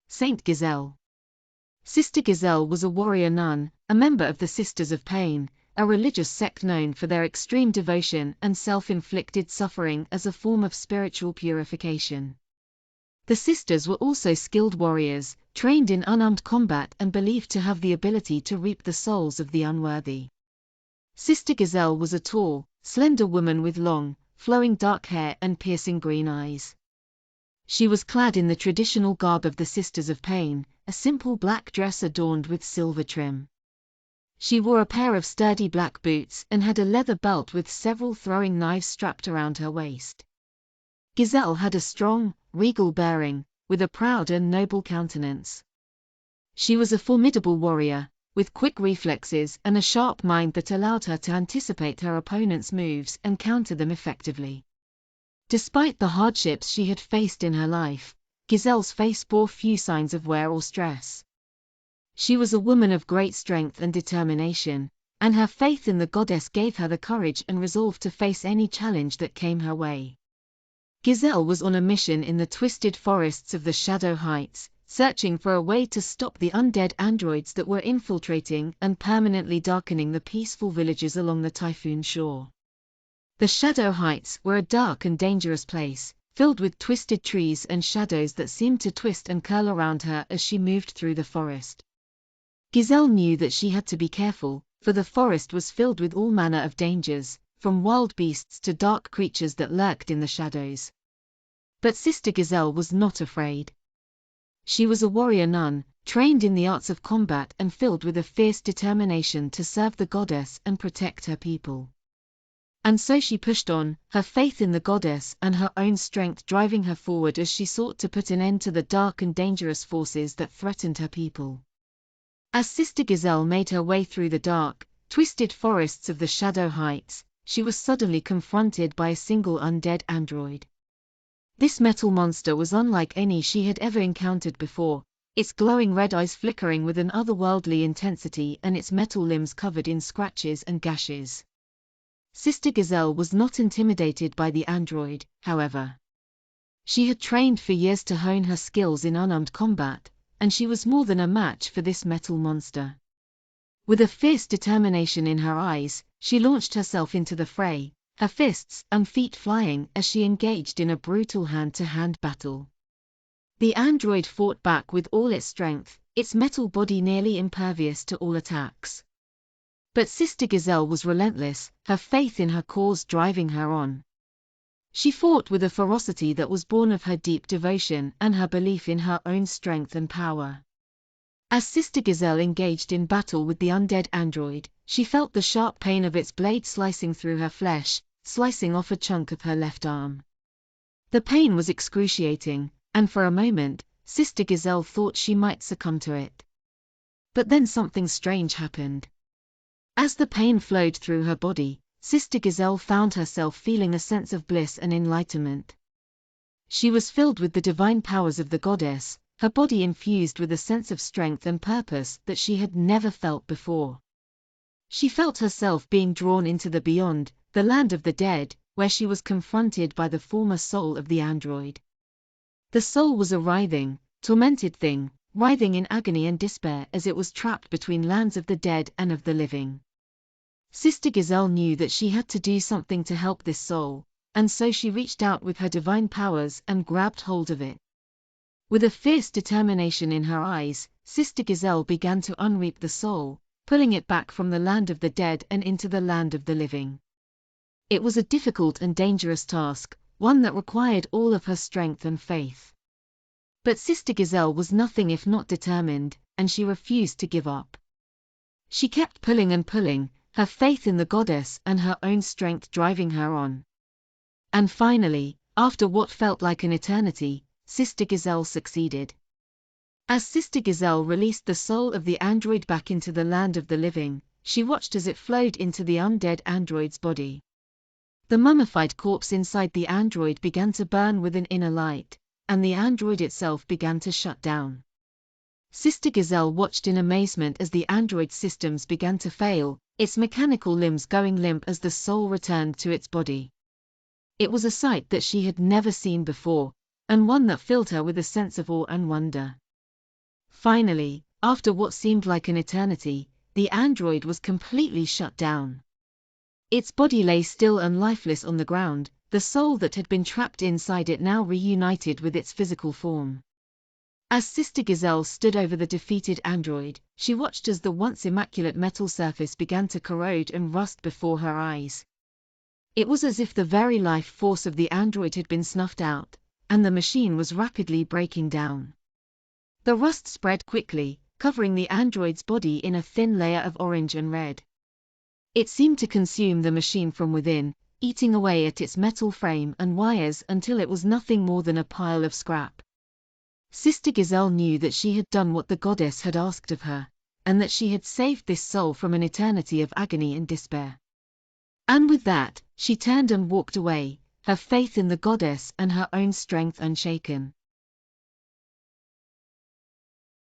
Saint Giselle. Sister Giselle was a warrior nun, a member of the Sisters of Pain, a religious sect known for their extreme devotion and self-inflicted suffering as a form of spiritual purification. The sisters were also skilled warriors, trained in unarmed combat and believed to have the ability to reap the souls of the unworthy. Sister Giselle was a tall, slender woman with long, flowing dark hair and piercing green eyes. She was clad in the traditional garb of the Sisters of Pain, a simple black dress adorned with silver trim. She wore a pair of sturdy black boots and had a leather belt with several throwing knives strapped around her waist. Giselle had a strong, regal bearing, with a proud and noble countenance. She was a formidable warrior, with quick reflexes and a sharp mind that allowed her to anticipate her opponent's moves and counter them effectively. Despite the hardships she had faced in her life, Giselle's face bore few signs of wear or stress. She was a woman of great strength and determination, and her faith in the goddess gave her the courage and resolve to face any challenge that came her way. Giselle was on a mission in the twisted forests of the Shadow Heights, searching for a way to stop the undead androids that were infiltrating and permanently darkening the peaceful villages along the Typhoon shore. The Shadow Heights were a dark and dangerous place, filled with twisted trees and shadows that seemed to twist and curl around her as she moved through the forest. Giselle knew that she had to be careful, for the forest was filled with all manner of dangers, from wild beasts to dark creatures that lurked in the shadows. But Sister Giselle was not afraid. She was a warrior nun, trained in the arts of combat and filled with a fierce determination to serve the goddess and protect her people. And so she pushed on, her faith in the goddess and her own strength driving her forward as she sought to put an end to the dark and dangerous forces that threatened her people. As Sister Giselle made her way through the dark, twisted forests of the Shadow Heights, she was suddenly confronted by a single undead android. This metal monster was unlike any she had ever encountered before, its glowing red eyes flickering with an otherworldly intensity and its metal limbs covered in scratches and gashes. Sister Giselle was not intimidated by the android, however. She had trained for years to hone her skills in unarmed combat, and she was more than a match for this metal monster. With a fierce determination in her eyes, she launched herself into the fray, her fists and feet flying as she engaged in a brutal hand-to-hand battle. The android fought back with all its strength, its metal body nearly impervious to all attacks. But Sister Giselle was relentless, her faith in her cause driving her on. She fought with a ferocity that was born of her deep devotion and her belief in her own strength and power. As Sister Giselle engaged in battle with the undead android, she felt the sharp pain of its blade slicing through her flesh, slicing off a chunk of her left arm. The pain was excruciating, and for a moment, Sister Giselle thought she might succumb to it. But then something strange happened. As the pain flowed through her body, Sister Giselle found herself feeling a sense of bliss and enlightenment. She was filled with the divine powers of the goddess, her body infused with a sense of strength and purpose that she had never felt before. She felt herself being drawn into the beyond, the land of the dead, where she was confronted by the former soul of the android. The soul was a writhing, tormented thing, writhing in agony and despair as it was trapped between lands of the dead and of the living. Sister Giselle knew that she had to do something to help this soul, and so she reached out with her divine powers and grabbed hold of it. With a fierce determination in her eyes, Sister Giselle began to unreap the soul, pulling it back from the land of the dead and into the land of the living. It was a difficult and dangerous task, one that required all of her strength and faith. But Sister Giselle was nothing if not determined, and she refused to give up. She kept pulling and pulling, her faith in the goddess and her own strength driving her on. And finally, after what felt like an eternity, Sister Giselle succeeded. As Sister Giselle released the soul of the android back into the land of the living, she watched as it flowed into the undead android's body. The mummified corpse inside the android began to burn with an inner light, and the android itself began to shut down. Sister Giselle watched in amazement as the android's systems began to fail, its mechanical limbs going limp as the soul returned to its body. It was a sight that she had never seen before, and one that filled her with a sense of awe and wonder. Finally, after what seemed like an eternity, the android was completely shut down. Its body lay still and lifeless on the ground, the soul that had been trapped inside it now reunited with its physical form. As Sister Giselle stood over the defeated android, she watched as the once immaculate metal surface began to corrode and rust before her eyes. It was as if the very life force of the android had been snuffed out, and the machine was rapidly breaking down. The rust spread quickly, covering the android's body in a thin layer of orange and red. It seemed to consume the machine from within, eating away at its metal frame and wires until it was nothing more than a pile of scrap. Sister Giselle knew that she had done what the goddess had asked of her, and that she had saved this soul from an eternity of agony and despair. And with that, she turned and walked away, her faith in the goddess and her own strength unshaken.